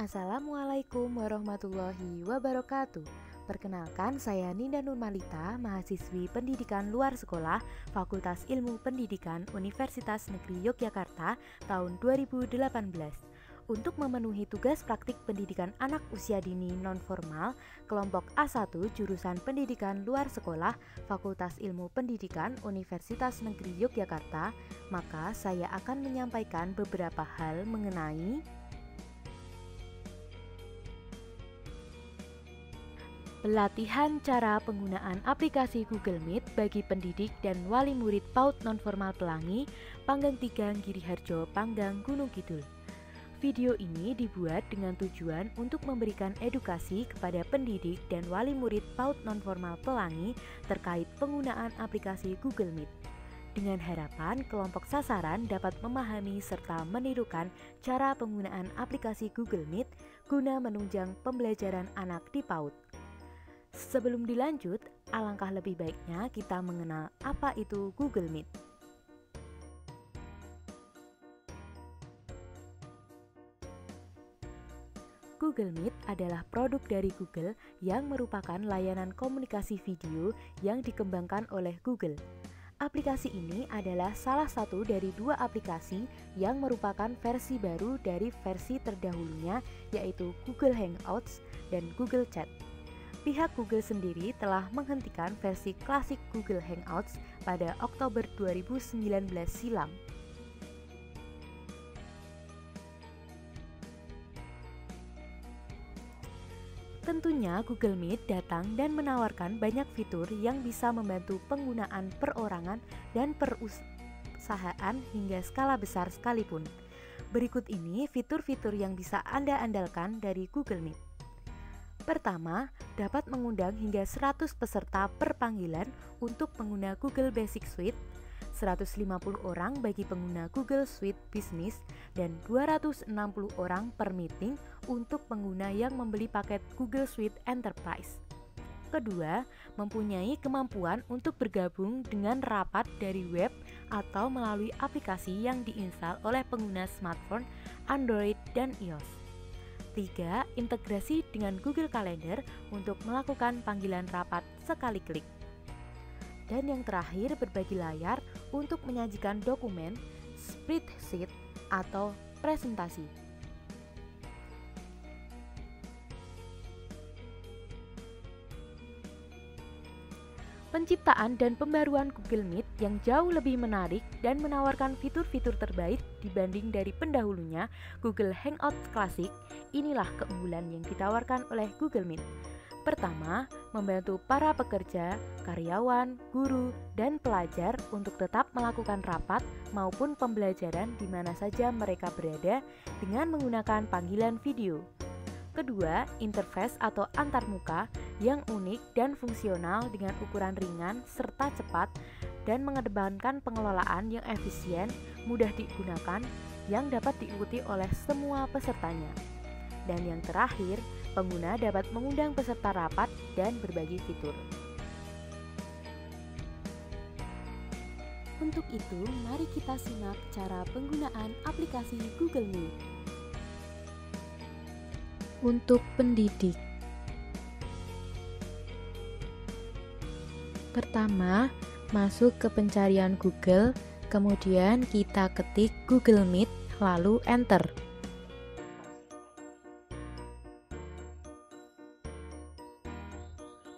Assalamualaikum warahmatullahi wabarakatuh. Perkenalkan, saya Ninda Nurmalita, mahasiswi pendidikan luar sekolah Fakultas Ilmu Pendidikan Universitas Negeri Yogyakarta tahun 2018. Untuk memenuhi tugas praktik pendidikan anak usia dini non-formal, kelompok A1 jurusan pendidikan luar sekolah Fakultas Ilmu Pendidikan Universitas Negeri Yogyakarta, maka saya akan menyampaikan beberapa hal mengenai pelatihan cara penggunaan aplikasi Google Meet bagi pendidik dan wali murid PAUD Nonformal Pelangi, Panggang 3 Giriharjo, Panggang, Gunung Kidul. Video ini dibuat dengan tujuan untuk memberikan edukasi kepada pendidik dan wali murid PAUD Nonformal Pelangi terkait penggunaan aplikasi Google Meet. Dengan harapan kelompok sasaran dapat memahami serta menirukan cara penggunaan aplikasi Google Meet guna menunjang pembelajaran anak di PAUD. Sebelum dilanjut, alangkah lebih baiknya kita mengenal apa itu Google Meet. Google Meet adalah produk dari Google yang merupakan layanan komunikasi video yang dikembangkan oleh Google. Aplikasi ini adalah salah satu dari dua aplikasi yang merupakan versi baru dari versi terdahulunya, yaitu Google Hangouts dan Google Chat. Pihak Google sendiri telah menghentikan versi klasik Google Hangouts pada Oktober 2019 silam. Tentunya Google Meet datang dan menawarkan banyak fitur yang bisa membantu penggunaan perorangan dan perusahaan hingga skala besar sekalipun. Berikut ini fitur-fitur yang bisa Anda andalkan dari Google Meet. Pertama, dapat mengundang hingga 100 peserta per panggilan untuk pengguna Google Basic Suite, 150 orang bagi pengguna Google Suite Business, dan 260 orang per meeting untuk pengguna yang membeli paket Google Suite Enterprise. Kedua, mempunyai kemampuan untuk bergabung dengan rapat dari web atau melalui aplikasi yang diinstal oleh pengguna smartphone, Android, dan iOS. 3. Integrasi dengan Google Calendar untuk melakukan panggilan rapat sekali klik. Dan yang terakhir, berbagi layar untuk menyajikan dokumen, spreadsheet, atau presentasi. Penciptaan dan pembaruan Google Meet yang jauh lebih menarik dan menawarkan fitur-fitur terbaik dibanding dari pendahulunya, Google Hangouts Classic, inilah keunggulan yang ditawarkan oleh Google Meet. Pertama, membantu para pekerja, karyawan, guru, dan pelajar untuk tetap melakukan rapat maupun pembelajaran di mana saja mereka berada dengan menggunakan panggilan video. Kedua, interface atau antarmuka yang unik dan fungsional dengan ukuran ringan serta cepat dan mengedepankan pengelolaan yang efisien, mudah digunakan, yang dapat diikuti oleh semua pesertanya. Dan yang terakhir, pengguna dapat mengundang peserta rapat dan berbagi fitur. Untuk itu, mari kita simak cara penggunaan aplikasi Google Meet. Untuk pendidik, pertama, masuk ke pencarian Google, kemudian kita ketik Google Meet, lalu enter.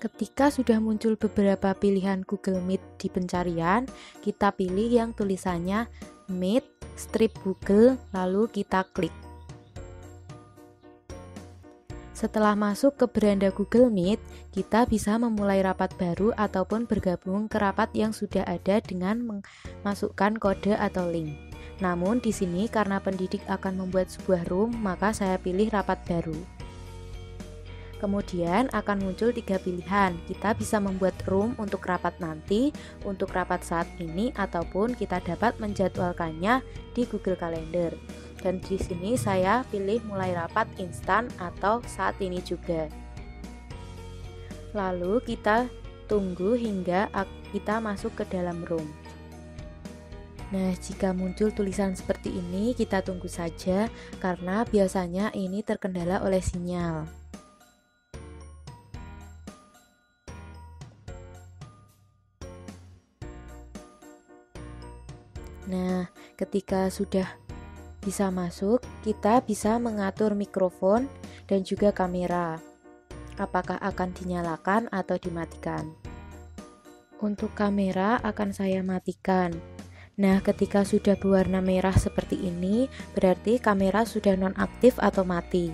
Ketika sudah muncul beberapa pilihan Google Meet di pencarian, kita pilih yang tulisannya Meet strip Google, lalu kita klik. Setelah masuk ke beranda Google Meet, kita bisa memulai rapat baru ataupun bergabung ke rapat yang sudah ada dengan memasukkan kode atau link. Namun di sini karena pendidik akan membuat sebuah room, maka saya pilih rapat baru. Kemudian akan muncul 3 pilihan. Kita bisa membuat room untuk rapat nanti, untuk rapat saat ini, ataupun kita dapat menjadwalkannya di Google Calendar. Dan di sini saya pilih mulai rapat instan atau saat ini juga. Lalu kita tunggu hingga kita masuk ke dalam room. Nah, jika muncul tulisan seperti ini, kita tunggu saja karena biasanya ini terkendala oleh sinyal. Nah, ketika sudah bisa masuk, kita bisa mengatur mikrofon dan juga kamera. Apakah akan dinyalakan atau dimatikan? Untuk kamera akan saya matikan. Nah, ketika sudah berwarna merah seperti ini, berarti kamera sudah nonaktif atau mati.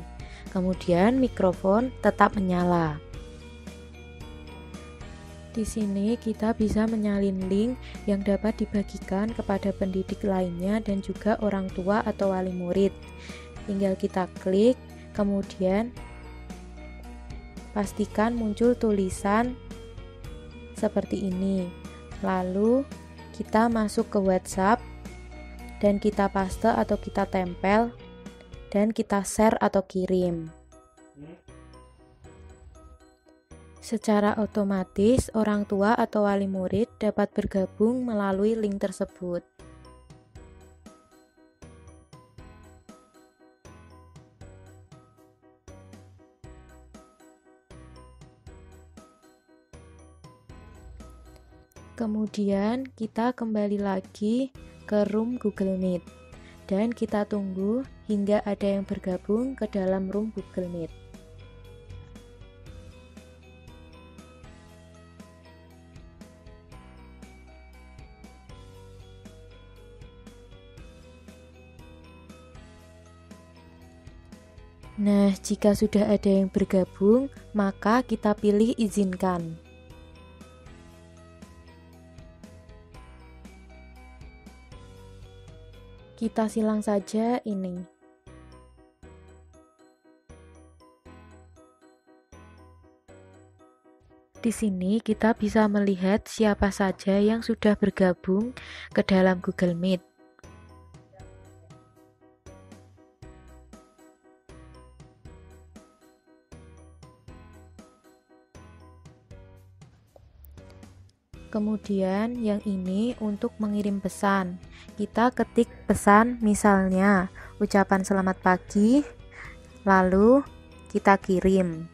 Kemudian mikrofon tetap menyala. Di sini kita bisa menyalin link yang dapat dibagikan kepada pendidik lainnya dan juga orang tua atau wali murid. Tinggal kita klik, kemudian pastikan muncul tulisan seperti ini. Lalu kita masuk ke WhatsApp dan kita paste atau kita tempel dan kita share atau kirim. Secara otomatis, orang tua atau wali murid dapat bergabung melalui link tersebut. Kemudian kita kembali lagi ke room Google Meet dan kita tunggu hingga ada yang bergabung ke dalam room Google Meet. Nah, jika sudah ada yang bergabung, maka kita pilih izinkan. Kita silang saja ini. Di sini kita bisa melihat siapa saja yang sudah bergabung ke dalam Google Meet. Kemudian yang ini untuk mengirim pesan. Kita ketik pesan misalnya ucapan selamat pagi, lalu kita kirim.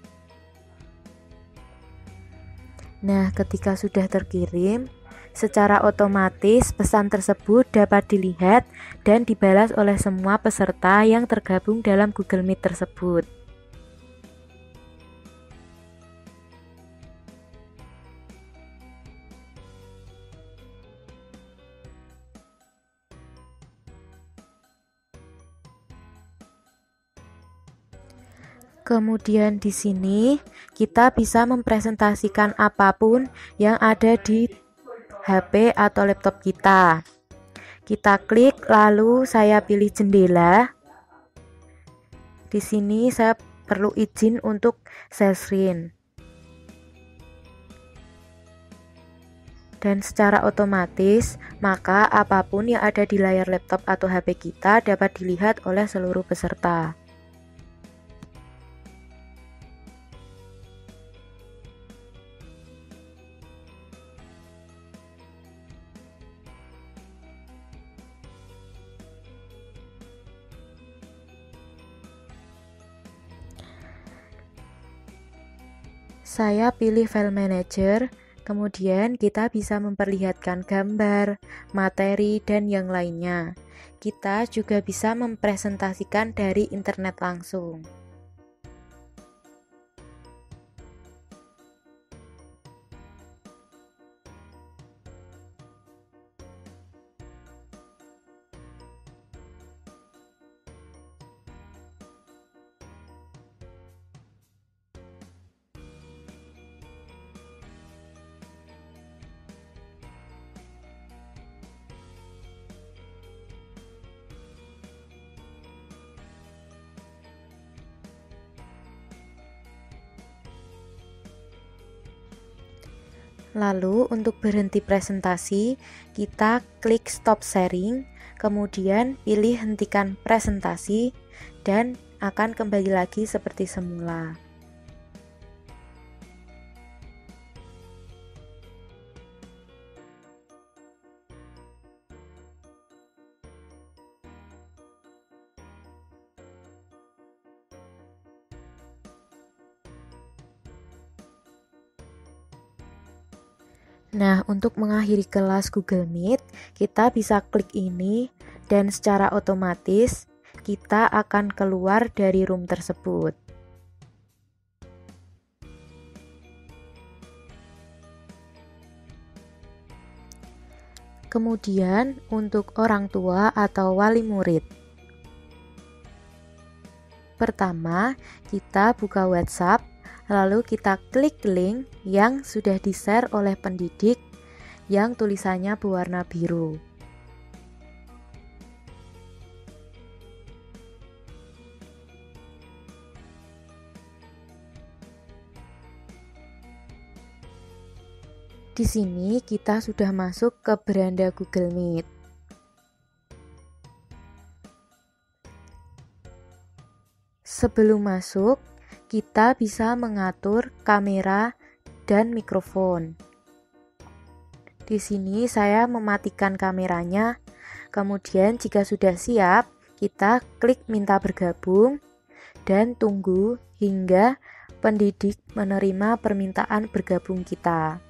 Nah, ketika sudah terkirim, secara otomatis pesan tersebut dapat dilihat dan dibalas oleh semua peserta yang tergabung dalam Google Meet tersebut. Kemudian di sini kita bisa mempresentasikan apapun yang ada di HP atau laptop kita. Kita klik lalu saya pilih jendela. Di sini saya perlu izin untuk share screen. Dan secara otomatis, maka apapun yang ada di layar laptop atau HP kita dapat dilihat oleh seluruh peserta. Saya pilih File Manager, kemudian kita bisa memperlihatkan gambar, materi, dan yang lainnya. Kita juga bisa mempresentasikan dari internet langsung. Lalu untuk berhenti presentasi, kita klik stop sharing, kemudian pilih hentikan presentasi, dan akan kembali lagi seperti semula. Nah, untuk mengakhiri kelas Google Meet, kita bisa klik ini dan secara otomatis kita akan keluar dari room tersebut. Kemudian, untuk orang tua atau wali murid. Pertama, kita buka WhatsApp, lalu kita klik link yang sudah di-share oleh pendidik yang tulisannya berwarna biru. Di sini kita sudah masuk ke beranda Google Meet. Sebelum masuk, kita bisa mengatur kamera dan mikrofon. Di sini saya mematikan kameranya. Kemudian jika sudah siap, kita klik minta bergabung dan tunggu hingga pendidik menerima permintaan bergabung kita.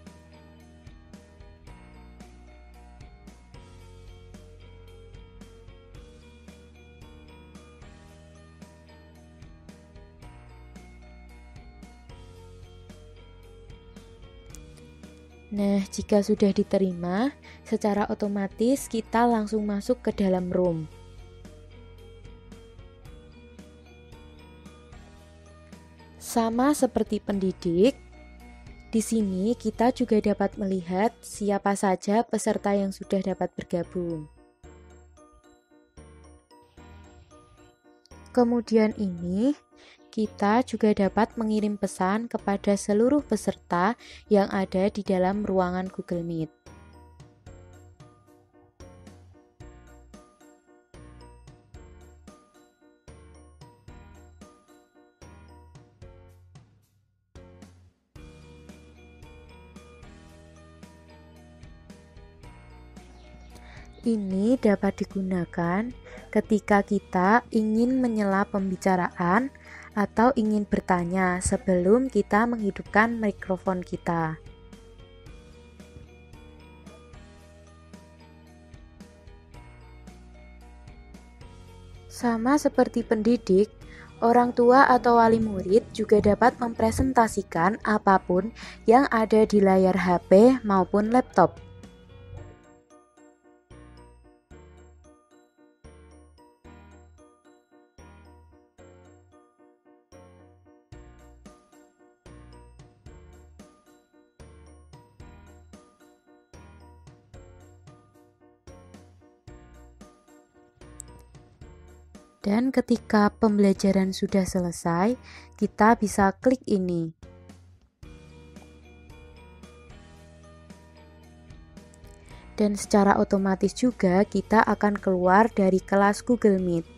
Nah, jika sudah diterima, secara otomatis kita langsung masuk ke dalam room. Sama seperti pendidik, di sini kita juga dapat melihat siapa saja peserta yang sudah dapat bergabung. Kemudian ini, kita juga dapat mengirim pesan kepada seluruh peserta yang ada di dalam ruangan Google Meet. Ini dapat digunakan ketika kita ingin menyela pembicaraan atau ingin bertanya sebelum kita menghidupkan mikrofon kita. Sama seperti pendidik, orang tua atau wali murid juga dapat mempresentasikan apapun yang ada di layar HP maupun laptop. Dan ketika pembelajaran sudah selesai, kita bisa klik ini. Dan secara otomatis juga kita akan keluar dari kelas Google Meet.